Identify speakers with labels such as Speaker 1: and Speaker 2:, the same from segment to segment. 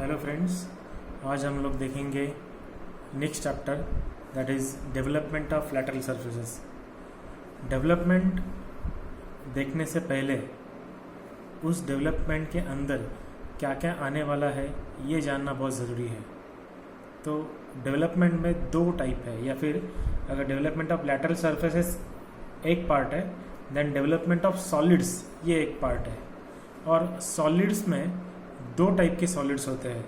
Speaker 1: Hello friends, आज हम लोग देखेंगे next chapter that is development of lateral surfaces. Development देखने से पहले उस डेवलपमेंट के अंदर क्या क्या आने वाला है ये जानना बहुत ज़रूरी है। तो डेवलपमेंट में दो टाइप है, या फिर अगर डेवलपमेंट ऑफ लैटरल सर्फेसेस एक पार्ट है, देन डेवलपमेंट ऑफ सॉलिड्स ये एक पार्ट है। और सॉलिड्स में दो टाइप के सॉलिड्स होते हैं,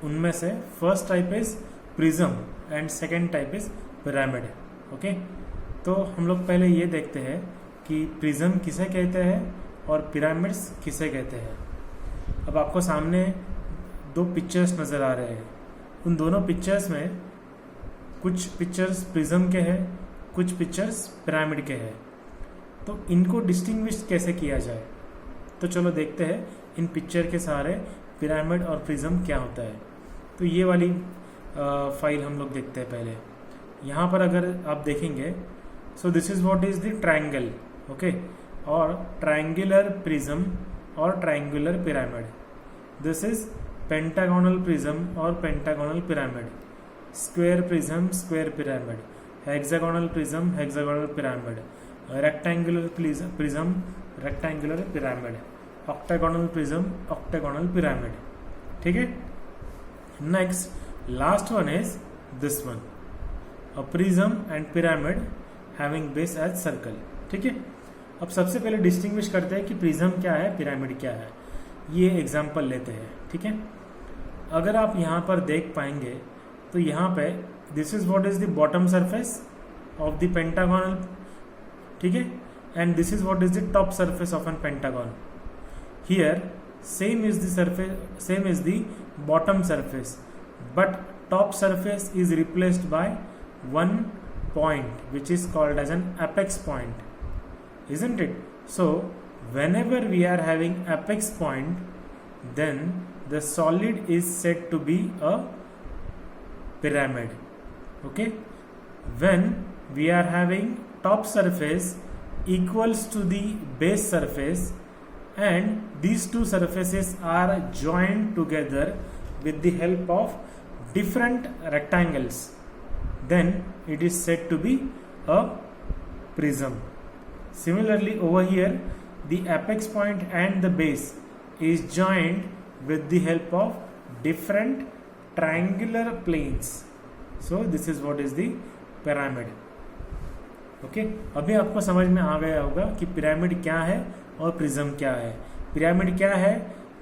Speaker 1: उनमें से first type is prism and second type is pyramid. Okay, तो हम लोग पहले ये देखते हैं कि प्रिज्म किसे कहते हैं और पिरामिड्स किसे कहते हैं। अब आपको सामने दो पिक्चर्स नज़र आ रहे हैं, उन दोनों पिक्चर्स में कुछ पिक्चर्स प्रिज्म के हैं, कुछ पिक्चर्स पिरामिड के हैं। तो इनको डिस्टिंग्विश कैसे किया जाए, तो चलो देखते हैं इन पिक्चर के सहारे पिरामिड और प्रिज्म क्या होता है। तो ये वाली फाइल हम लोग देखते हैं पहले। यहाँ पर अगर आप देखेंगे, so this is what is the triangle, okay, और ट्रायंगुलर प्रिज्म और triangular pyramid. This is pentagonal prism और pentagonal pyramid, square prism square pyramid, hexagonal prism hexagonal pyramid, rectangular prism rectangular pyramid, octagonal prism octagonal pyramid. ठीक है, next last one is this one, a prism and pyramid having base as circle. ठीक है, अब सबसे पहले distinguish करते हैं कि प्रिज्म क्या है, पिरामिड क्या है। ये एग्जांपल लेते हैं। ठीक है, अगर आप यहाँ पर देख पाएंगे तो यहाँ पे this is what is the bottom surface of the pentagonal, ठीक है, and this is what is the top surface of an pentagon. Here same is the bottom surface, but top surface is replaced by one point which is called as an apex point, isn't it? So whenever we are having apex point, then the solid is said to be a pyramid. Okay, when we are having top surface equals to the base surface and these two surfaces are joined together with the help of different rectangles, then it is said to be a prism. Similarly over here, the apex point and the base is joined with the help of different triangular planes. So this is what is the pyramid. Okay, अभी आपको समझ में आ गया होगा कि pyramid क्या है और प्रिज्म क्या है। पिरामिड क्या है,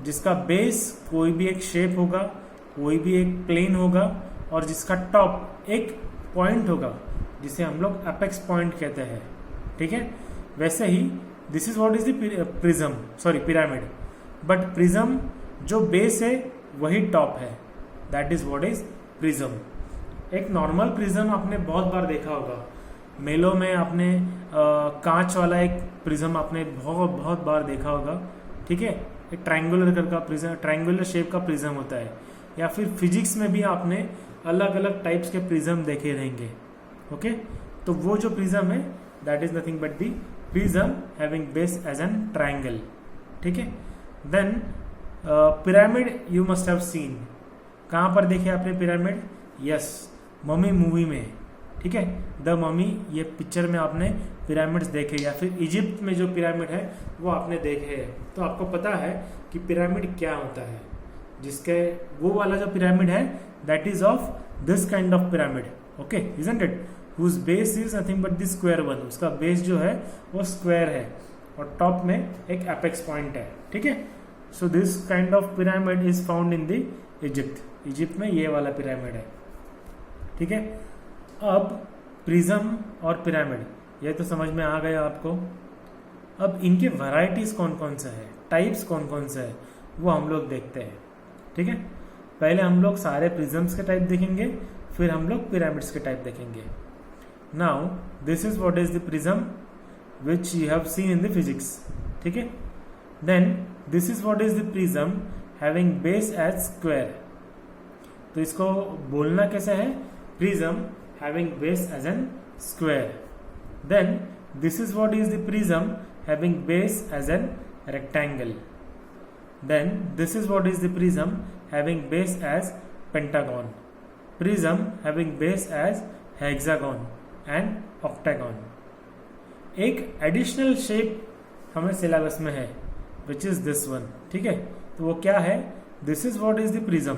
Speaker 1: जिसका बेस कोई भी एक शेप होगा, कोई भी एक प्लेन होगा, और जिसका टॉप एक पॉइंट होगा जिसे हम लोग एपेक्स पॉइंट कहते हैं। ठीक है, वैसे ही this is what is the prism, sorry pyramid, but prism जो बेस है वही टॉप है, that is what is prism. एक नॉर्मल प्रिज्म आपने बहुत बार देखा होगा, मेलों में आपने कांच वाला एक प्रिज्म आपने बहुत बार देखा होगा। ठीक है, एक ट्रायंगुलर का प्रिज्म, ट्रायंगुलर शेप का प्रिज्म होता है। या फिर फिजिक्स में भी आपने अलग अलग टाइप्स के प्रिज्म देखे रहेंगे। ओके, तो वो जो प्रिज्म है that is nothing but the prism having base as an triangle. ठीक है, then pyramid you must have seen. कहाँ पर देखे आपने पिरामिड? यस, मम्मी मूवी में। ठीक है, द ममी, ये पिक्चर में आपने पिरामिड्स देखे, या फिर इजिप्ट में जो पिरामिड है वो आपने देखे हैं। तो आपको पता है कि पिरामिड क्या होता है। जिसके वो वाला जो पिरामिड है that is of this kind of pyramid, okay, isn't it, whose base is nothing but the square one. उसका बेस जो है वो स्क्वायर है और टॉप में एक एपेक्स पॉइंट है। ठीक है, so this kind of pyramid is found in the Egypt. Egypt में ये वाला पिरामिड है। ठीक है, अब प्रिज्म और पिरामिड ये तो समझ में आ गया आपको। अब इनके वैरायटीज कौन कौन से है, टाइप्स कौन कौन से है, वो हम लोग देखते हैं। ठीक है, पहले हम लोग सारे प्रिज्म्स के टाइप देखेंगे, फिर हम लोग पिरामिड्स के टाइप देखेंगे। Now this is what is the prism which you have seen in the physics. ठीक है, then this is what is the prism having base as square. तो इसको बोलना कैसे है, prism having base as an square. Then this is what is the prism having base as an rectangle. Then this is what is the prism having base as pentagon, prism having base as hexagon and octagon. एक additional shape हमें syllabus में है which is this one, ठीक है, तो वो क्या है, this is what is the prism.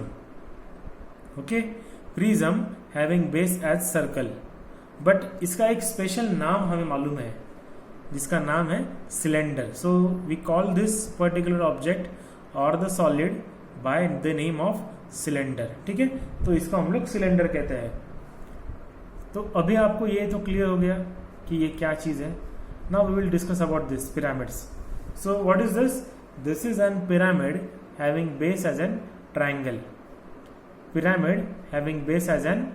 Speaker 1: Okay, prism having base as circle, but इसका एक स्पेशल नाम हमें मालूम है जिसका नाम है cylinder. So we call this particular object और the solid by the name of cylinder. ठीक है, तो इसको हम लोग सिलेंडर कहते हैं. तो अभी आपको ये तो क्लियर हो गया कि ये क्या चीज है. Now we will discuss about this pyramids. So what is this? This is an pyramid having base as an triangle, pyramid having base as an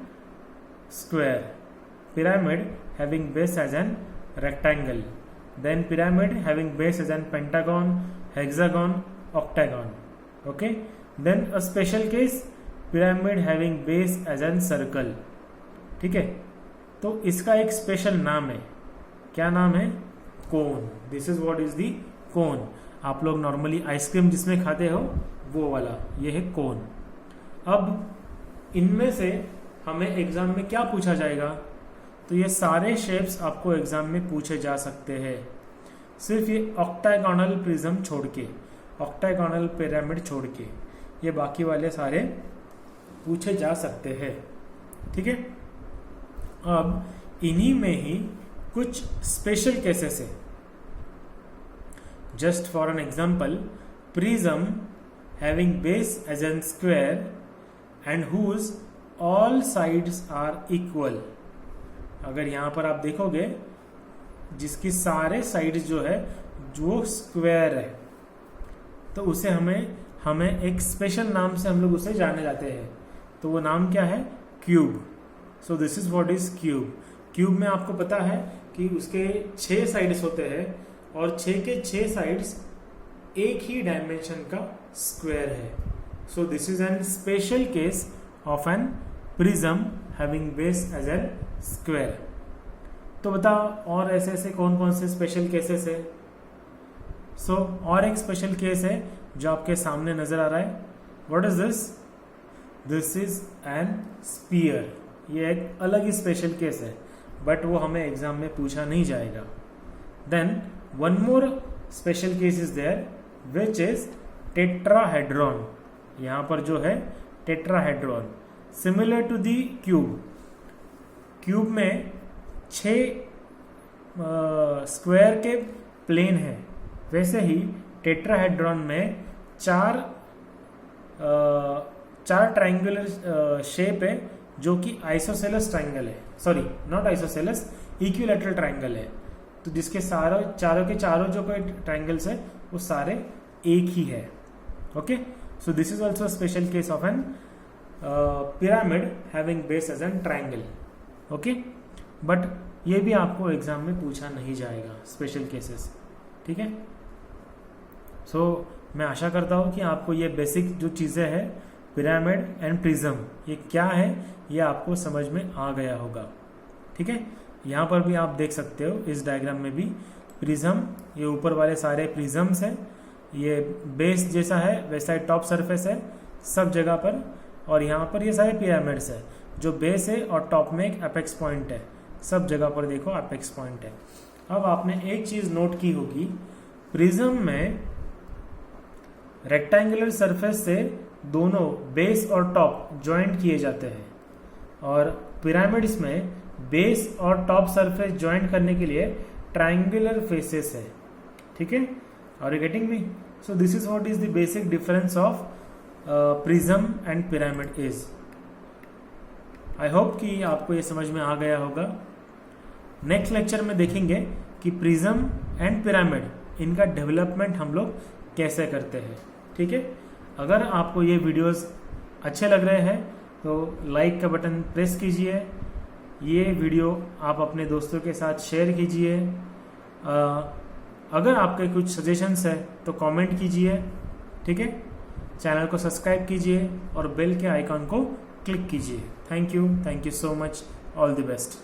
Speaker 1: square, pyramid having base as an rectangle, then pyramid having base as an pentagon, hexagon, octagon. Okay, then a special case pyramid having base as an circle. ठीक है, तो इसका एक special नाम है. क्या नाम है? Cone. This is what is the cone. आप लोग नॉर्मली आइसक्रीम जिसमें खाते हो वो वाला, ये है कोन. अब इनमें से हमें एग्जाम में क्या पूछा जाएगा? तो ये सारे शेप्स आपको एग्जाम में पूछे जा सकते हैं, सिर्फ ये ऑक्टागोनल प्रिज्म छोड़ के, ऑक्टागोनल पिरामिड छोड़ के, ये बाकी वाले सारे पूछे जा सकते हैं. ठीक है, अब इन्हीं में ही कुछ स्पेशल केसेस है. Just for an example, prism having base as an square and whose all sides are equal. अगर यहां पर आप देखोगे जिसकी सारे साइड्स जो है जो स्क्वायर है, तो उसे हमें एक स्पेशल नाम से हम लोग उसे जाने जाते हैं. तो वो नाम क्या है? Cube. So this is what is cube. Cube में आपको पता है कि उसके 6 साइड्स होते हैं और 6 के 6 साइड्स एक ही डायमेंशन का स्क्वायर है. So this is an special case of an prism having base as an square. तो बताओ और ऐसे ऐसे कौन कौन से स्पेशल केसेस है? सो और एक स्पेशल केस है जो आपके सामने नजर आ रहा है. What is this? This is an sphere. ये एक अलग ही स्पेशल केस है, बट वो हमें एग्जाम में पूछा नहीं जाएगा. Then one more special case is there which is tetrahedron. यहां पर जो है tetrahedron, similar to the cube. Cube में 6 स्क्वायर के प्लेन है, वैसे ही टेट्राहेड्रॉन में 4 ट्रायंगुलर शेप है जो कि आइसोसेलस ट्रायंगल है. Sorry, not isosceles, equilateral triangle है. तो जिसके चारों के चारों जो कोई ट्रायंगल्स है वो सारे एक ही है. Okay, so this is also special case of an pyramid having base as an triangle. Okay, but ये भी आपको एग्जाम में पूछा नहीं जाएगा, स्पेशल केसेस. ठीक है, सो मैं आशा करता हूँ कि आपको ये बेसिक जो चीज़ें हैं पिरामिड एंड प्रिज्म ये क्या है ये आपको समझ में आ गया होगा. ठीक है, यहाँ पर भी आप देख सकते हो इस डायग्राम में भी प्रिज्म, ये ऊपर वाले सारे प्रिज्म्स है, ये बेस जैसा है वैसा ही टॉप सरफेस है सब जगह पर, और यहाँ पर ये सारे पिरामिड्स है जो बेस है और टॉप में एक अपेक्स पॉइंट है. सब जगह पर देखो अपेक्स पॉइंट है. अब आपने एक चीज नोट की होगी, प्रिज्म में रेक्टेंगुलर सरफेस से दोनों बेस और टॉप ज्वाइंट किए जाते हैं, और पिरामिड्स में बेस और टॉप सरफेस ज्वाइंट करने के लिए ट्रायंगुलर फेसेस है. ठीक है, are you getting me? So this is what is the basic difference of prism and pyramid is. I hope कि आपको ये समझ में आ गया होगा. नेक्स्ट लेक्चर में देखेंगे कि प्रिज्म एंड पिरामिड इनका डेवलपमेंट हम लोग कैसे करते हैं. ठीक है, अगर आपको ये वीडियोस अच्छे लग रहे हैं तो लाइक का बटन प्रेस कीजिए. ये वीडियो आप अपने दोस्तों के साथ शेयर कीजिए. अगर आपके कुछ सजेशंस है तो कमेंट कीजिए. ठीक है, चैनल को सब्सक्राइब कीजिए और बेल के आइकॉन को क्लिक कीजिए. Thank you so much. All the best.